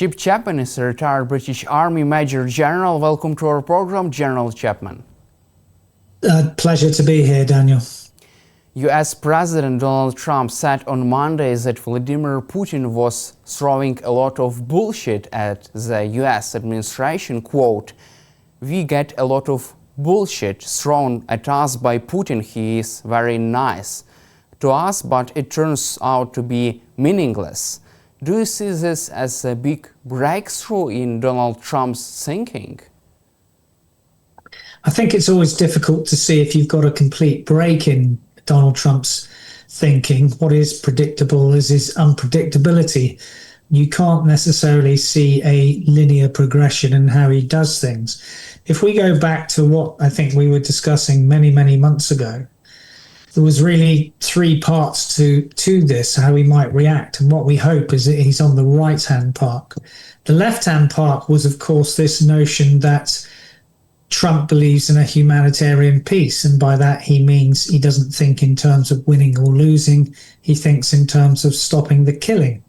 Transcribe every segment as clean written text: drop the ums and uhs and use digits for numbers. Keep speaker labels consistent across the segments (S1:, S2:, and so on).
S1: ChipChapman is a retired British Army Major General. Welcome to our program, General Chapman.
S2: Pleasure to be here, Daniel.
S1: US President Donald Trump said on Monday that Vladimir Putin was throwing a lot of bullshit at the US administration. Quote, "We get a lot of bullshit thrown at us by Putin. He is very nice to us, but it turns out to be meaningless." Do you see this as a big breakthrough in Donald Trump's thinking?
S2: I think it's always difficult to see if you've got a complete break in Donald Trump's thinking. What is predictable is his unpredictability. You can't necessarily see a linear progression in how he does things. If we go back to what I think we were discussing many months ago, there was really three parts to this, how he might react. And what we hope is that he's on the right-hand part. The left-hand part was, of course, this notion that Trump believes in a humanitarian peace. And by that, he means he doesn't think in terms of winning or losing. He thinks in terms of stopping the killing.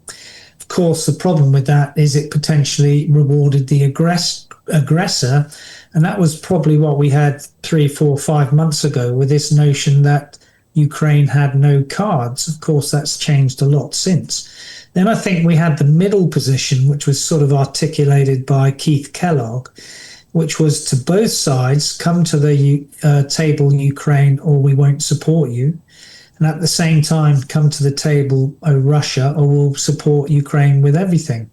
S2: Of course, the problem with that is it potentially rewarded the aggressor. And that was probably what we had 3, 4, 5 months ago with this notion that Ukraine had no cards. Of course, that's changed a lot since. Then I think we had the middle position, which was sort of articulated by Keith Kellogg, which was to both sides, come to the table, Ukraine, or we won't support you. And at the same time, come to the table, Russia, or we'll support Ukraine with everything.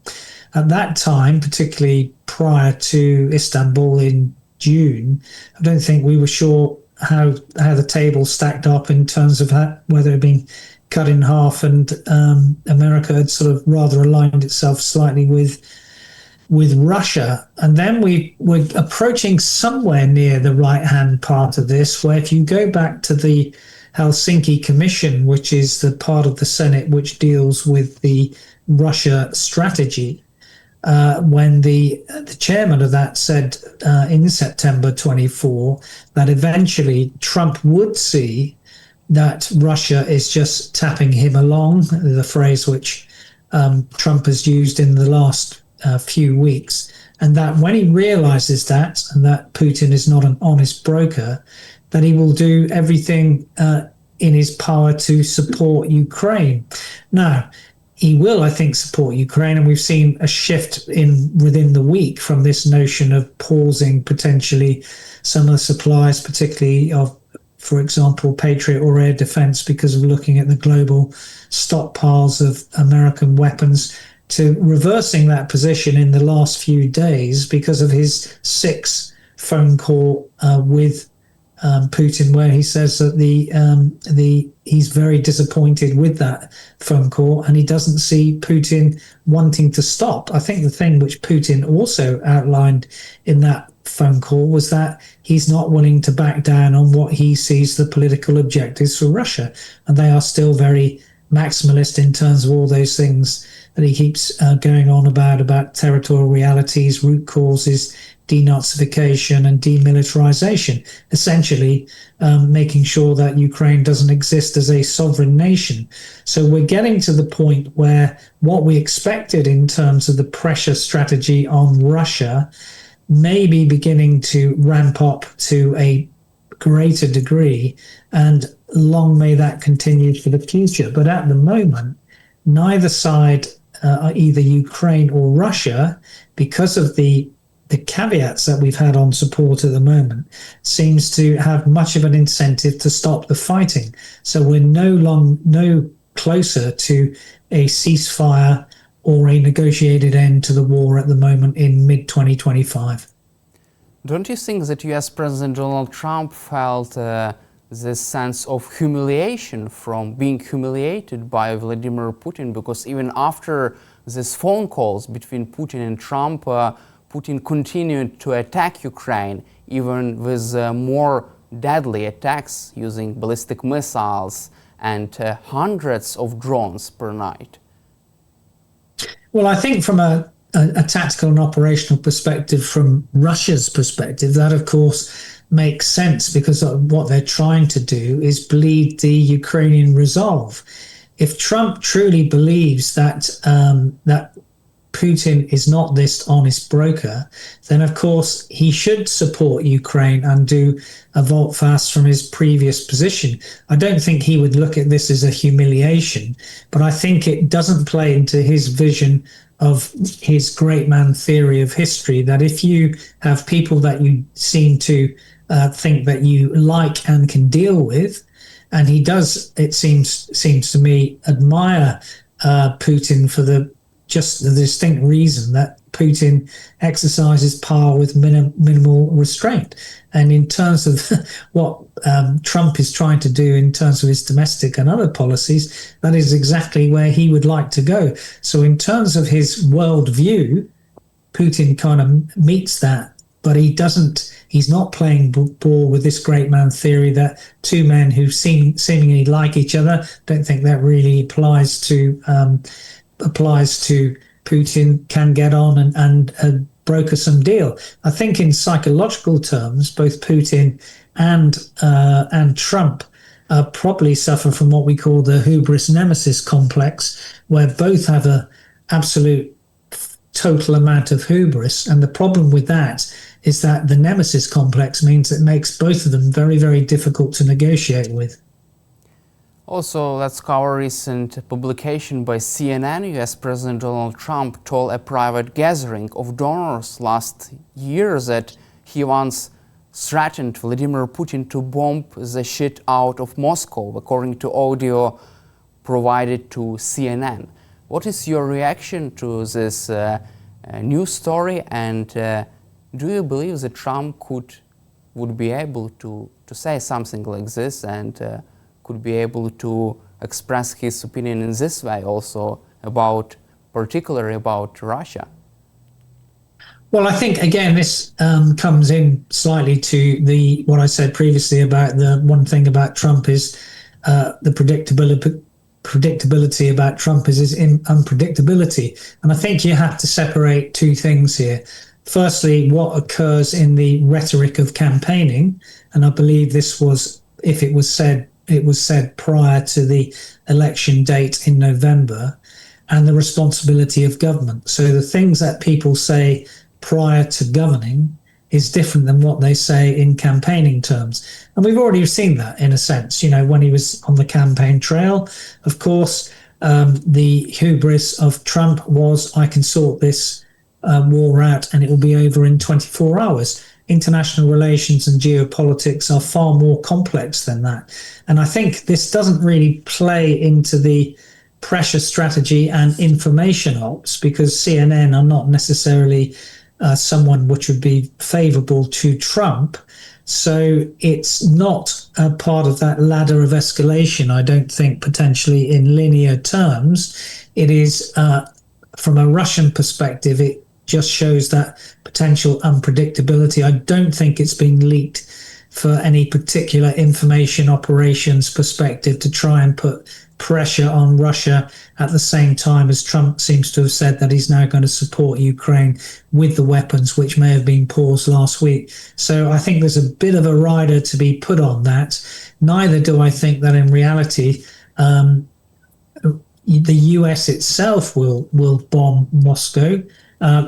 S2: At that time, particularly prior to Istanbul in June, I don't think we were sure how the table stacked up in terms of whether it had been cut in half, and America had sort of rather aligned itself slightly with Russia. And then we were approaching somewhere near the right-hand part of this, where if you go back to the Helsinki Commission, which is the part of the Senate which deals with the Russia strategy, when the chairman of that said in September 24 that eventually Trump would see that Russia is just tapping him along, the phrase which Trump has used in the last few weeks, and that when he realizes that, and that Putin is not an honest broker, that he will do everything in his power to support Ukraine. Now, he will, I think, support Ukraine, and we've seen a shift within the week from this notion of pausing potentially some of the supplies, particularly of, for example, Patriot or air defense, because of looking at the global stockpiles of American weapons, to reversing that position in the last few days because of his 6th phone call with Putin, where he says that he's very disappointed with that phone call, and he doesn't see Putin wanting to stop. I think the thing which Putin also outlined in that phone call was that he's not willing to back down on what he sees the political objectives for Russia, and they are still very maximalist in terms of all those things that he keeps going on about territorial realities, root causes, denazification and demilitarization, essentially making sure that Ukraine doesn't exist as a sovereign nation. So we're getting to the point where what we expected in terms of the pressure strategy on Russia may be beginning to ramp up to a greater degree, and long may that continue for the future. But at the moment, neither side, either Ukraine or Russia, because of the caveats that we've had on support at the moment, seems to have much of an incentive to stop the fighting. So we're no closer to a ceasefire or a negotiated end to the war at the moment in mid-2025.
S1: Don't you think that US President Donald Trump felt this sense of humiliation from being humiliated by Vladimir Putin? Because even after these phone calls between Putin and Trump, Putin continued to attack Ukraine, even with more deadly attacks using ballistic missiles and hundreds of drones per night.
S2: Well, I think from a tactical and operational perspective, from Russia's perspective, that of course makes sense, because what they're trying to do is bleed the Ukrainian resolve. If Trump truly believes that Putin is not this honest broker, then of course he should support Ukraine and do a volte-face from his previous position. I don't think he would look at this as a humiliation, but I think it doesn't play into his vision of his great man theory of history, that if you have people that you seem to think that you like and can deal with, and he does, it seems to me, admire Putin for the distinct reason that Putin exercises power with minimal restraint. And in terms of what Trump is trying to do in terms of his domestic and other policies, that is exactly where he would like to go. So in terms of his worldview, Putin kind of meets that, but he's not playing ball with this great man theory that two men who seemingly like each other. Don't think that really applies to Putin, can get on and broker some deal. I think in psychological terms, both Putin and Trump probably suffer from what we call the hubris nemesis complex, where both have a absolute total amount of hubris. And the problem with that is that the nemesis complex means it makes both of them very, very difficult to negotiate with.
S1: Also, let's cover a recent publication by CNN. US President Donald Trump told a private gathering of donors last year that he once threatened Vladimir Putin to bomb the shit out of Moscow, according to audio provided to CNN. What is your reaction to this news story, and do you believe that Trump would be able to say something like this and could be able to express his opinion in this way also particularly about Russia?
S2: Well, I think, again, this comes in slightly to what I said previously about the one thing about Trump is the predictability about Trump is his unpredictability. And I think you have to separate two things here. Firstly, what occurs in the rhetoric of campaigning, and I believe this was, if it was said prior to the election date in November, and the responsibility of government. So the things that people say prior to governing is different than what they say in campaigning terms. And we've already seen that in a sense. When he was on the campaign trail, of course, the hubris of Trump was, I can sort this war out and it will be over in 24 hours. International relations and geopolitics are far more complex than that. And I think this doesn't really play into the pressure strategy and information ops, because CNN are not necessarily someone which would be favorable to Trump. So it's not a part of that ladder of escalation, I don't think, potentially in linear terms. It is, from a Russian perspective, it just shows that potential unpredictability. I don't think it's been leaked for any particular information operations perspective to try and put pressure on Russia at the same time as Trump seems to have said that he's now going to support Ukraine with the weapons, which may have been paused last week. So I think there's a bit of a rider to be put on that. Neither do I think that in reality the US itself will bomb Moscow.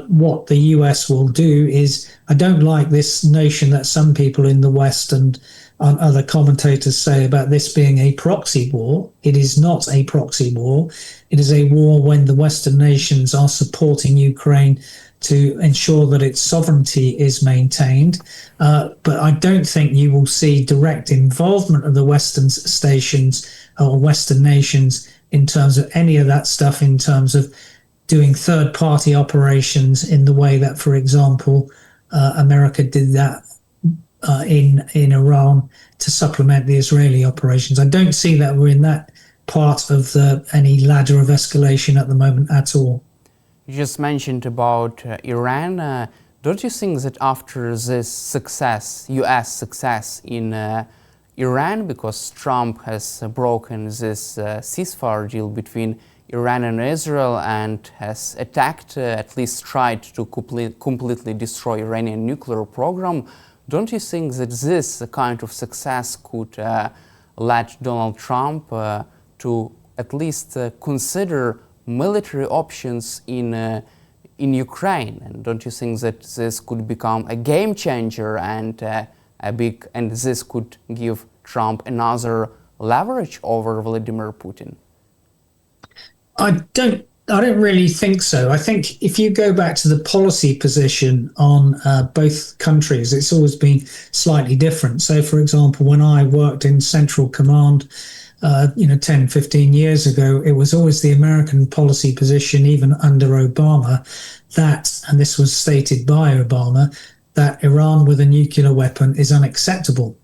S2: What the US will do is, I don't like this notion that some people in the West and other commentators say about this being a proxy war. It is not a proxy war. It is a war when the Western nations are supporting Ukraine to ensure that its sovereignty is maintained. But I don't think you will see direct involvement of the Western stations or Western nations in terms of any of that stuff, in terms of doing third-party operations in the way that, for example, America did that in Iran to supplement the Israeli operations. I don't see that we're in that part of any ladder of escalation at the moment at all.
S1: You just mentioned about Iran. Don't you think that after this success, US success in Iran, because Trump has broken this ceasefire deal between Iran and Israel and has attacked, at least tried to completely destroy Iranian nuclear program, don't you think that this kind of success could lead Donald Trump to at least consider military options in in Ukraine? And don't you think that this could become a game changer and this could give Trump another leverage over Vladimir Putin?
S2: I don't really think so. I think if you go back to the policy position on both countries, it's always been slightly different. So, for example, when I worked in Central Command, 10, 15 years ago, it was always the American policy position, even under Obama, that, and this was stated by Obama, that Iran with a nuclear weapon is unacceptable.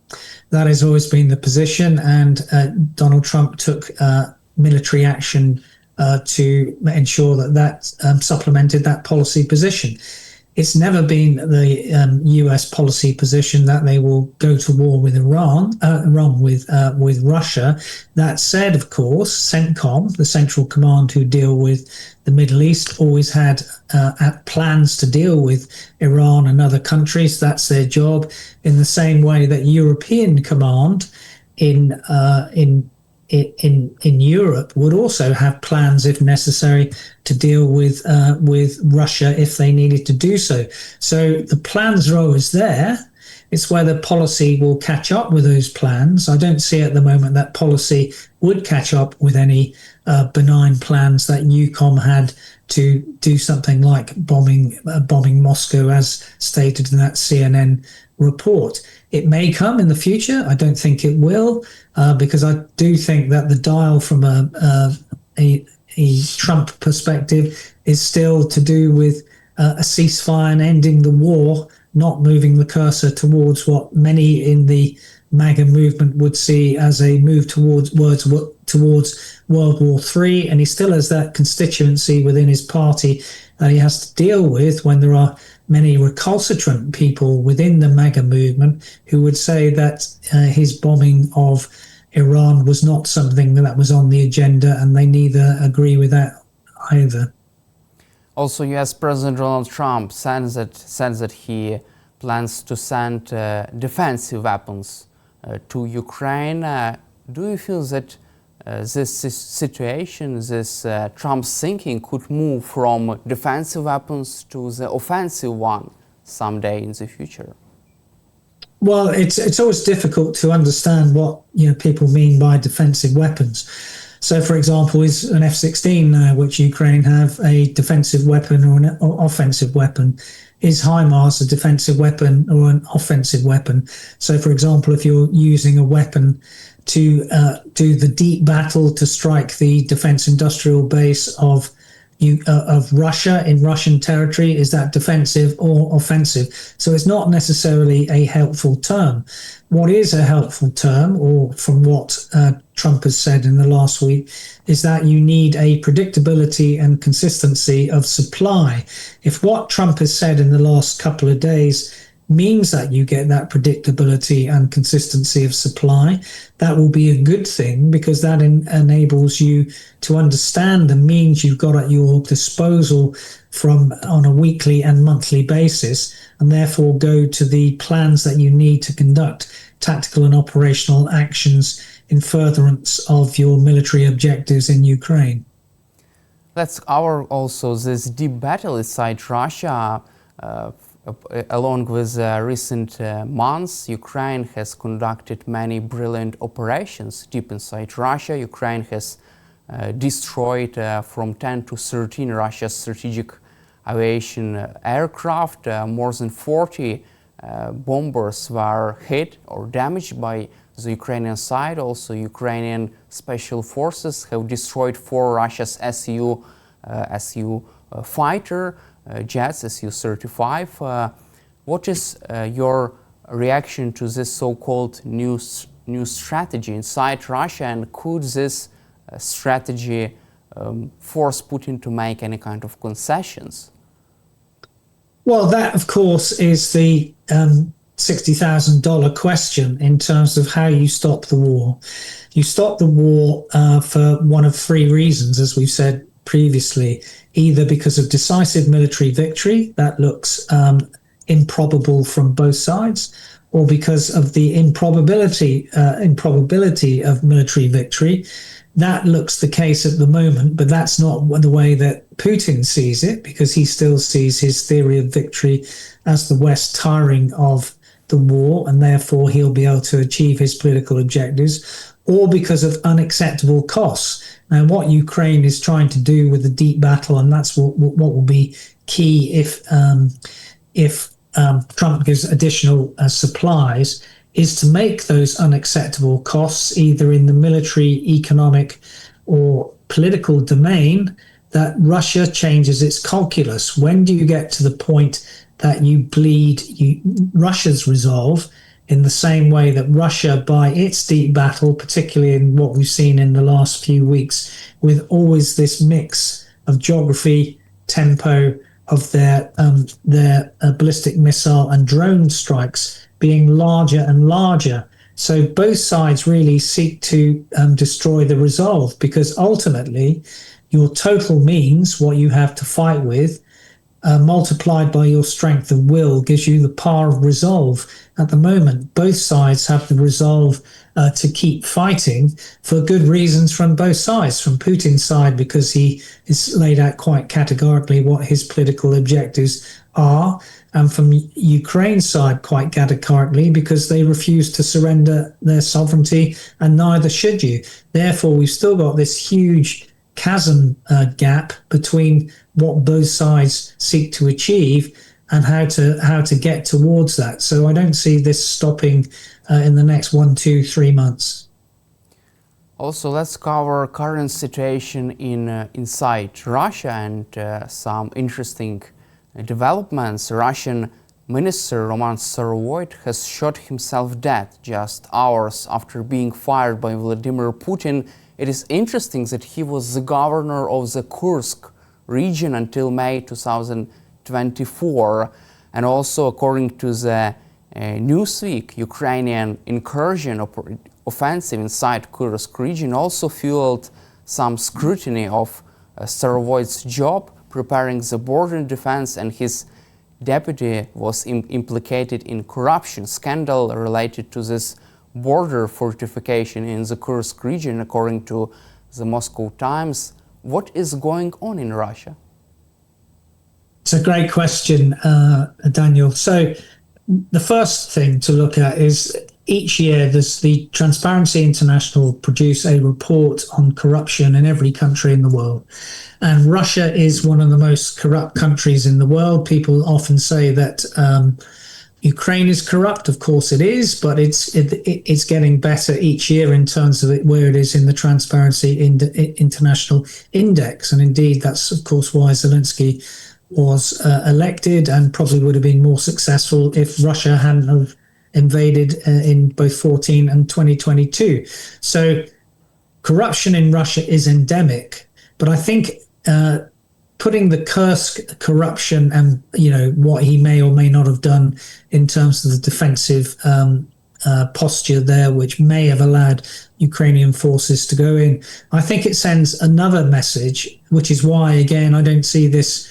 S2: That has always been the position, and Donald Trump took military action to ensure that supplemented that policy position. It's never been the U.S. policy position that they will go to war with Iran with Russia. That said, of course, CENTCOM, the Central Command who deal with the Middle East, always had plans to deal with Iran and other countries. That's their job. In the same way that European Command in Europe would also have plans, if necessary, to deal with Russia if they needed to do so. So the plans are always there. It's whether policy will catch up with those plans. I don't see at the moment that policy would catch up with any benign plans that EUCOM had to do something like bombing Moscow, as stated in that CNN report. It may come in the future. I don't think it will, because I do think that the dial from a Trump perspective is still to do with a ceasefire and ending the war, not moving the cursor towards what many in the MAGA movement would see as a move towards World War III. And he still has that constituency within his party that he has to deal with when there are many recalcitrant people within the MAGA movement who would say that his bombing of Iran was not something that was on the agenda, and they neither agree with that either.
S1: Also, U.S. President Donald Trump says that he plans to send defensive weapons to Ukraine. Do you feel that this situation, this Trump's thinking could move from defensive weapons to the offensive one someday in the future?
S2: Well, it's always difficult to understand what people mean by defensive weapons. So, for example, is an F-16, which Ukraine have, a defensive weapon or an offensive weapon? Is HIMARS a defensive weapon or an offensive weapon? So, for example, if you're using a weapon to do the deep battle to strike the defense industrial base of Russia in Russian territory, is that defensive or offensive? So it's not necessarily a helpful term. What is a helpful term, or from what Trump has said in the last week, is that you need a predictability and consistency of supply. If what Trump has said in the last couple of days means that you get that predictability and consistency of supply, that will be a good thing, because that enables you to understand the means you've got at your disposal on a weekly and monthly basis, and therefore go to the plans that you need to conduct tactical and operational actions in furtherance of your military objectives in Ukraine.
S1: That's also this deep battle inside Russia. Along with recent months, Ukraine has conducted many brilliant operations deep inside Russia. Ukraine has destroyed from 10 to 13 Russia's strategic aviation aircraft. More than 40 bombers were hit or damaged by the Ukrainian side. Also, Ukrainian special forces have destroyed 4 Russia's Su fighter jets, Su-35. What is your reaction to this so-called new strategy inside Russia, and could this strategy force Putin to make any kind of concessions?
S2: Well, that, of course, is the $60,000 question in terms of how you stop the war. You stop the war for one of 3 reasons, as we've said previously: either because of decisive military victory, that looks improbable from both sides, or because of the improbability of military victory. That looks the case at the moment, but that's not the way that Putin sees it, because he still sees his theory of victory as the West tiring of the war, and therefore he'll be able to achieve his political objectives, or because of unacceptable costs. Now, what Ukraine is trying to do with the deep battle, and that's what will be key if Trump gives additional supplies, is to make those unacceptable costs, either in the military, economic, or political domain, that Russia changes its calculus. When do you get to the point that you bleed Russia's resolve, in the same way that Russia, by its deep battle, particularly in what we've seen in the last few weeks, with always this mix of geography, tempo of their ballistic missile and drone strikes being larger and larger. So both sides really seek to destroy the resolve, because ultimately your total means, what you have to fight with, multiplied by your strength of will, gives you the power of resolve. At the moment, both sides have the resolve to keep fighting, for good reasons from both sides. From Putin's side, because he has laid out quite categorically what his political objectives are, and from Ukraine's side quite categorically, because they refuse to surrender their sovereignty, and neither should you. Therefore, we've still got this huge chasm gap between what both sides seek to achieve and how to get towards that. So I don't see this stopping in the next 1, 2, 3 months.
S1: Also, let's cover current situation inside Russia and some interesting developments. Russian Minister Roman Starovoyt has shot himself dead just hours after being fired by Vladimir Putin. It is interesting that he was the governor of the Kursk region until May 2024. And also, according to the Newsweek, Ukrainian incursion offensive inside Kursk region also fueled some scrutiny of Starovoyt's job preparing the border defense, and his deputy was implicated in corruption scandal related to this border fortification in the Kursk region, according to the Moscow Times. What is going on in Russia?
S2: It's a great question, Daniel. So the first thing to look at is each year there's the Transparency International produce a report on corruption in every country in the world. And Russia is one of the most corrupt countries in the world. People often say that Ukraine is corrupt. Of course it is, but it's getting better each year in terms of where it is in the Transparency International Index. And indeed, that's of course why Zelensky was elected, and probably would have been more successful if Russia hadn't have invaded in both 2014 and 2022. So corruption in Russia is endemic, but I think putting the Kursk corruption and what he may or may not have done in terms of the defensive posture there, which may have allowed Ukrainian forces to go in, I think it sends another message, which is why, again, I don't see this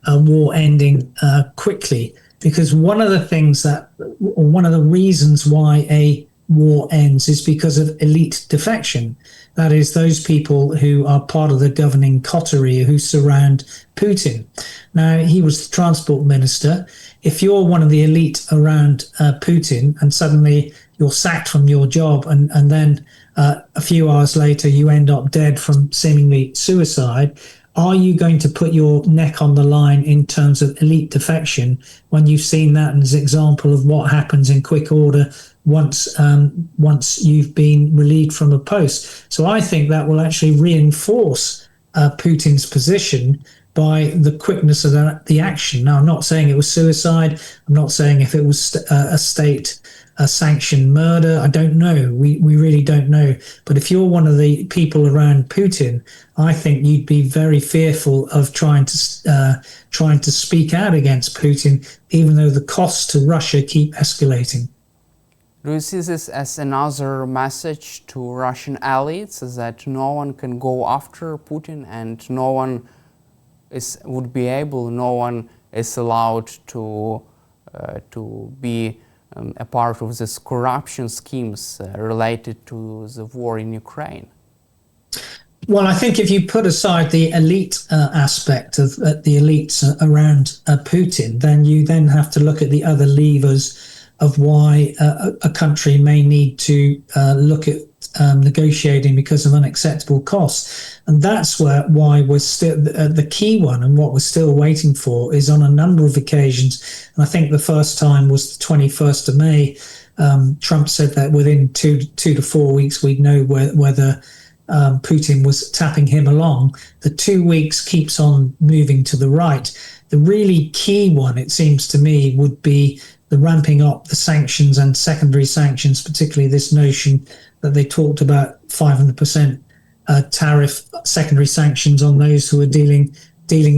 S2: war ending quickly, because one of the reasons why a war ends is because of elite defection. That is, those people who are part of the governing coterie who surround Putin. Now, he was the transport minister. If you're one of the elite around Putin and suddenly you're sacked from your job and then a few hours later you end up dead from seemingly suicide, are you going to put your neck on the line in terms of elite defection when you've seen that as an example of what happens in quick order once you've been relieved from a post? So I think that will actually reinforce Putin's position by the quickness of the action. Now, I'm not saying it was suicide. I'm not saying if it was a state sanctioned murder. I don't know. We really don't know. But if you're one of the people around Putin, I think you'd be very fearful of trying to speak out against Putin, even though the costs to Russia keep escalating.
S1: Do you see this as another message to Russian elites that no one can go after Putin and no one is allowed to be a part of these corruption schemes related to the war in Ukraine?
S2: Well, I think if you put aside the elite aspect of the elites around Putin, then you then have to look at the other levers of why a country may need to look at negotiating because of unacceptable costs. And that's why we're still the key one, and what we're still waiting for is on a number of occasions. And I think the first time was the 21st of May. Trump said that within two to 4 weeks we'd know whether Putin was tapping him along. The 2 weeks keeps on moving to the right. The really key one, it seems to me, would be the ramping up the sanctions and secondary sanctions, particularly this notion that they talked about 500% tariff secondary sanctions on those who are dealing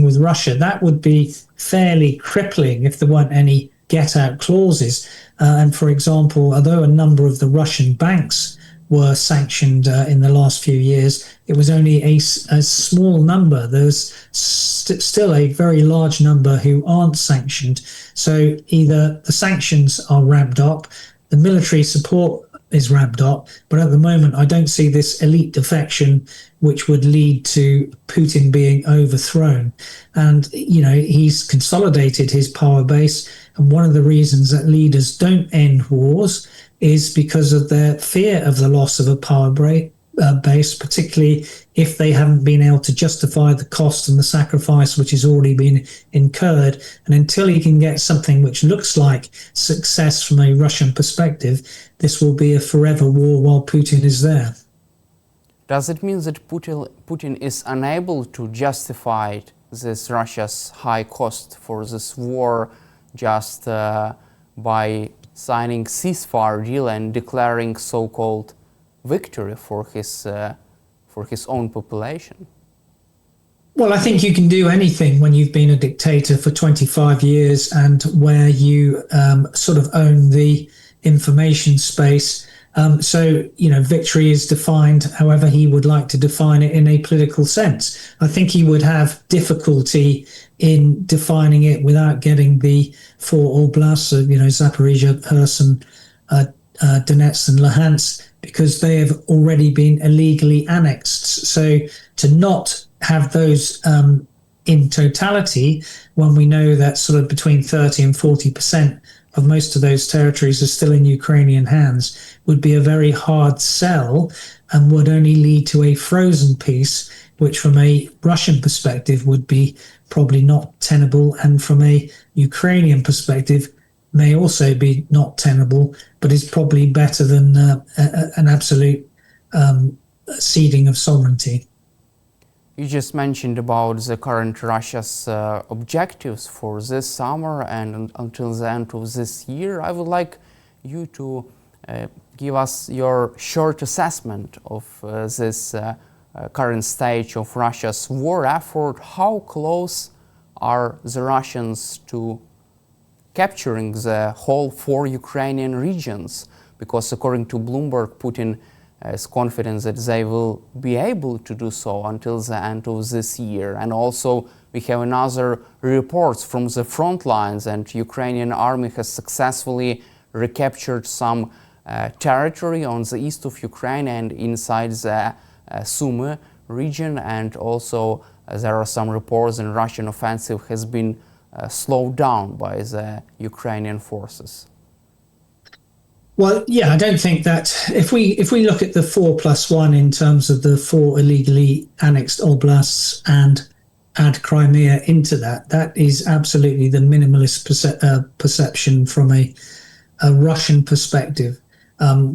S2: with Russia. That would be fairly crippling if there weren't any get-out clauses. And for example, although a number of the Russian banks were sanctioned in the last few years, it was only a small number. There's still a very large number who aren't sanctioned. So either the sanctions are ramped up, the military support is ramped up, but at the moment I don't see this elite defection which would lead to Putin being overthrown. And, you know, he's consolidated his power base. And one of the reasons that leaders don't end wars is because of their fear of the loss of a power base, particularly if they haven't been able to justify the cost and the sacrifice which has already been incurred. And until he can get something which looks like success from a Russian perspective, this will be a forever war while Putin is there.
S1: Does it mean that Putin is unable to justify this Russia's high cost for this war just by signing ceasefire deal and declaring so-called victory for his own population?
S2: Well, I think you can do anything when you've been a dictator for 25 years and where you sort of own the information space. So, you know, victory is defined however he would like to define it in a political sense. I think he would have difficulty in defining it without getting the four oblasts, you know, Zaporizhia, Kherson, Donetsk and Luhansk, because they have already been illegally annexed. So to not have those in totality, when we know that sort of between 30 and 40% of most of those territories are still in Ukrainian hands, would be a very hard sell and would only lead to a frozen peace, which from a Russian perspective would be probably not tenable, and from a Ukrainian perspective may also be not tenable, but is probably better than an absolute ceding of sovereignty.
S1: You just mentioned about the current Russia's objectives for this summer and until the end of this year. I would like you to give us your short assessment of this current stage of Russia's war effort. How close are the Russians to capturing the whole 4 Ukrainian regions? Because according to Bloomberg, Putin is confident that they will be able to do so until the end of this year. And also we have another reports from the front lines, and Ukrainian army has successfully recaptured some territory on the east of Ukraine and inside the Sumy region, and also there are some reports that Russian offensive has been slowed down by the Ukrainian forces.
S2: Well, yeah, I don't think that if we look at the 4+1 in terms of the 4 illegally annexed oblasts and add Crimea into that, that is absolutely the minimalist perception from a Russian perspective.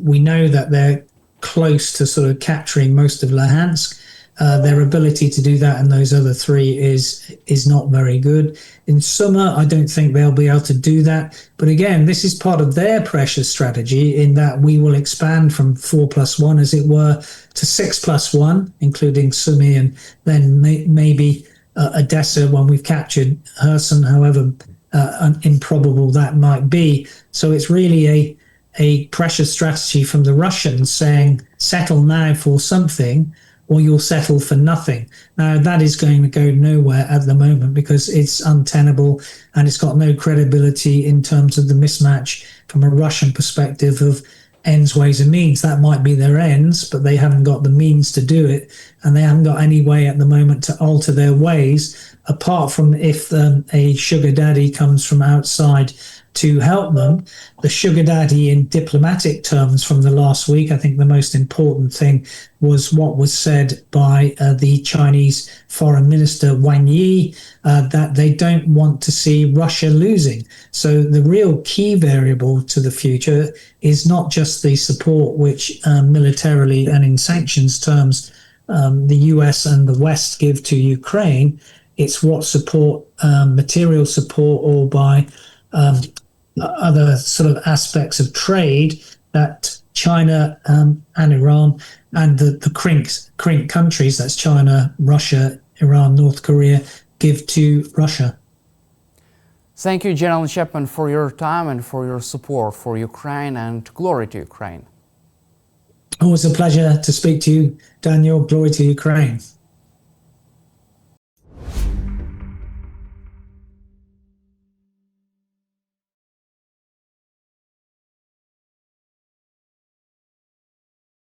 S2: We know that they're close to sort of capturing most of Luhansk. Their ability to do that in those other 3 is not very good. In summer, I don't think they'll be able to do that. But again, this is part of their pressure strategy in that we will expand from 4+1, as it were, to 6+1, including Sumy and then maybe Odessa when we've captured Kherson, however improbable that might be. So it's really a pressure strategy from the Russians saying, settle now for something, or you'll settle for nothing. Now, that is going to go nowhere at the moment because it's untenable and it's got no credibility in terms of the mismatch from a Russian perspective of ends, ways and means. That might be their ends, but they haven't got the means to do it, and they haven't got any way at the moment to alter their ways, apart from if a sugar daddy comes from outside to help them. The sugar daddy in diplomatic terms from the last week, I think the most important thing was what was said by the Chinese Foreign Minister Wang Yi, that they don't want to see Russia losing. So the real key variable to the future is not just the support which militarily and in sanctions terms the US and the West give to Ukraine. It's what support, material support, or by other sort of aspects of trade that China and Iran and the CRINC countries, that's China, Russia, Iran, North Korea, give to Russia.
S1: Thank you, General Chapman, for your time and for your support for Ukraine, and glory to Ukraine.
S2: Always a pleasure to speak to you, Daniel. Glory to Ukraine.